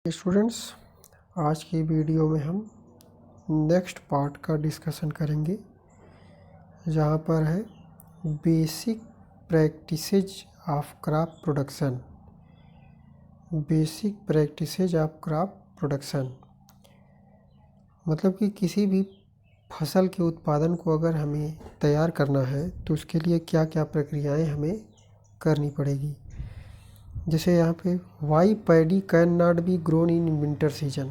Students, आज की video में हम नेक्स्ट पार्ट का डिस्कशन करेंगे, जहाँ पर है basic practices of crop production. Basic practices of crop production मतलब कि किसी भी फसल के उत्पादन को अगर हमें तैयार करना है तो उसके लिए क्या क्या प्रक्रियाएं हमें करनी पड़ेगी। जैसे यहाँ पे why paddy can not be grown in winter season,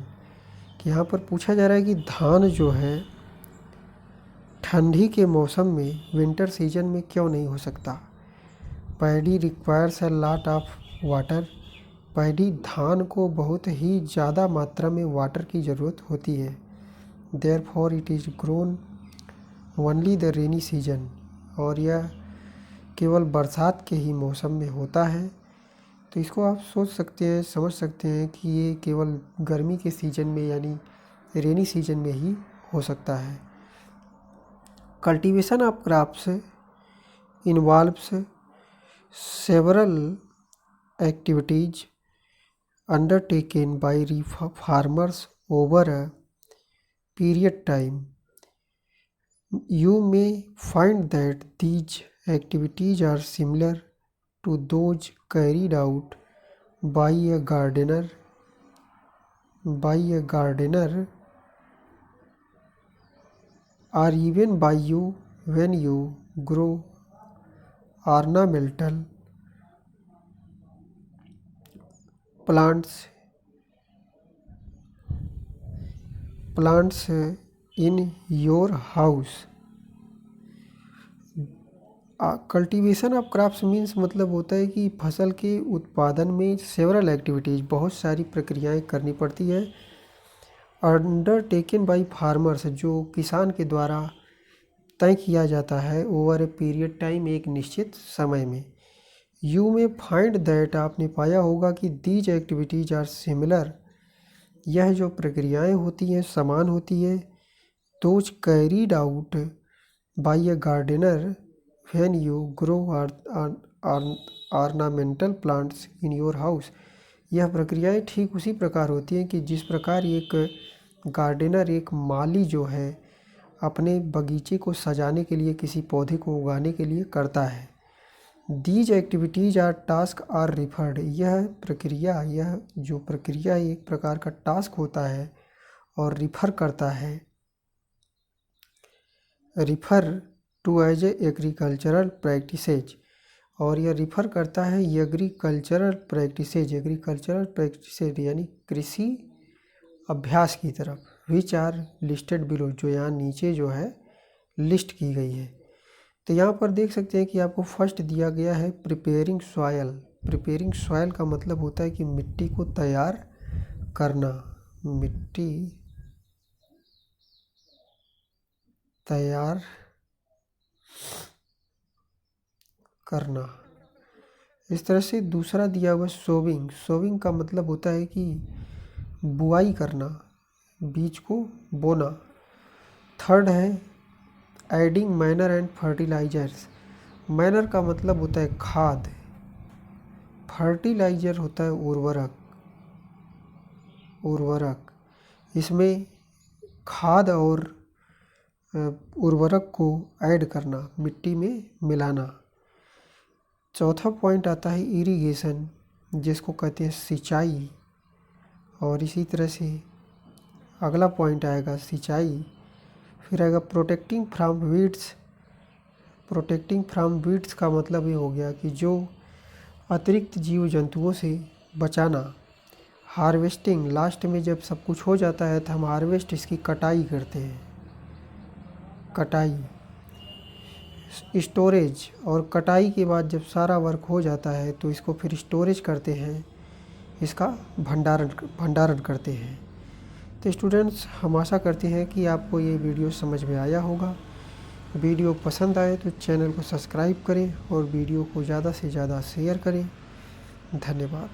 कि यहाँ पर पूछा जा रहा है कि धान जो है ठंडी के मौसम में विंटर सीजन में क्यों नहीं हो सकता। Paddy requires a lot of water. Paddy धान को बहुत ही ज़्यादा मात्रा में वाटर की ज़रूरत होती है। Therefore it is grown only the rainy season, और यह केवल बरसात के ही मौसम में होता है। तो इसको आप सोच सकते हैं, समझ सकते हैं कि ये केवल गर्मी के सीज़न में यानी रेनी सीजन में ही हो सकता है। Cultivation of crops involves several activities undertaken by farmers over a period time. You may find that these activities are similar to those carried out by a gardener or even by you when you grow ornamental plants in your house। Cultivation of crops means मतलब होता है कि फसल के उत्पादन में several activities, बहुत सारी प्रक्रियाएं करनी पड़ती है, अंडरटेकन बाय फार्मर्स, जो किसान के द्वारा तय किया जाता है, ओवर ए पीरियड टाइम, एक निश्चित समय में। यू में फाइंड दैट, आपने पाया होगा कि दीज एक्टिविटीज़ आर सिमिलर, यह जो प्रक्रियाएं होती हैं समान होती है। Those carried out by a gardener when you grow ornamental plants in your house। यह प्रक्रियाएं ठीक उसी प्रकार होती हैं कि जिस प्रकार एक गार्डनर, एक माली जो है अपने बगीचे को सजाने के लिए, किसी पौधे को उगाने के लिए करता है। These activities are task are referred, यह जो प्रक्रिया एक प्रकार का टास्क होता है और रिफर करता है, refer to as agricultural practices, और यह रिफ़र करता है एग्रीकल्चरल प्रैक्टिसेज यानी कृषि अभ्यास की तरफ। विच आर लिस्टेड बिलो, जो यहाँ नीचे जो है लिस्ट की गई है। तो यहाँ पर देख सकते हैं कि आपको फर्स्ट दिया गया है प्रिपेयरिंग सॉयल। प्रिपेयरिंग सॉयल का मतलब होता है कि मिट्टी को तैयार करना, मिट्टी तैयार करना। इस तरह से दूसरा दिया हुआ सोविंग। सोविंग का मतलब होता है कि बुआई करना, बीज को बोना। थर्ड है adding manure and fertilisers. Manure का मतलब होता है खाद, फर्टिलाइजर होता है उर्वरक। इसमें खाद और उर्वरक को ऐड करना, मिट्टी में मिलाना। चौथा पॉइंट आता है इरिगेशन, जिसको कहते हैं सिंचाई, और इसी तरह से अगला पॉइंट आएगा सिंचाई। फिर आएगा protecting from weeds. Protecting from weeds का मतलब ये हो गया कि जो अतिरिक्त जीव जंतुओं से बचाना। हार्वेस्टिंग, लास्ट में जब सब कुछ हो जाता है तो हम हार्वेस्ट, इसकी कटाई करते हैं, कटाई। स्टोरेज, और कटाई के बाद जब सारा वर्क हो जाता है तो इसको फिर स्टोरेज करते हैं, इसका भंडारण करते हैं। तो स्टूडेंट्स, हम आशा करते हैं कि आपको ये वीडियो समझ में आया होगा। वीडियो पसंद आए तो चैनल को सब्सक्राइब करें और वीडियो को ज़्यादा से ज़्यादा शेयर करें। धन्यवाद।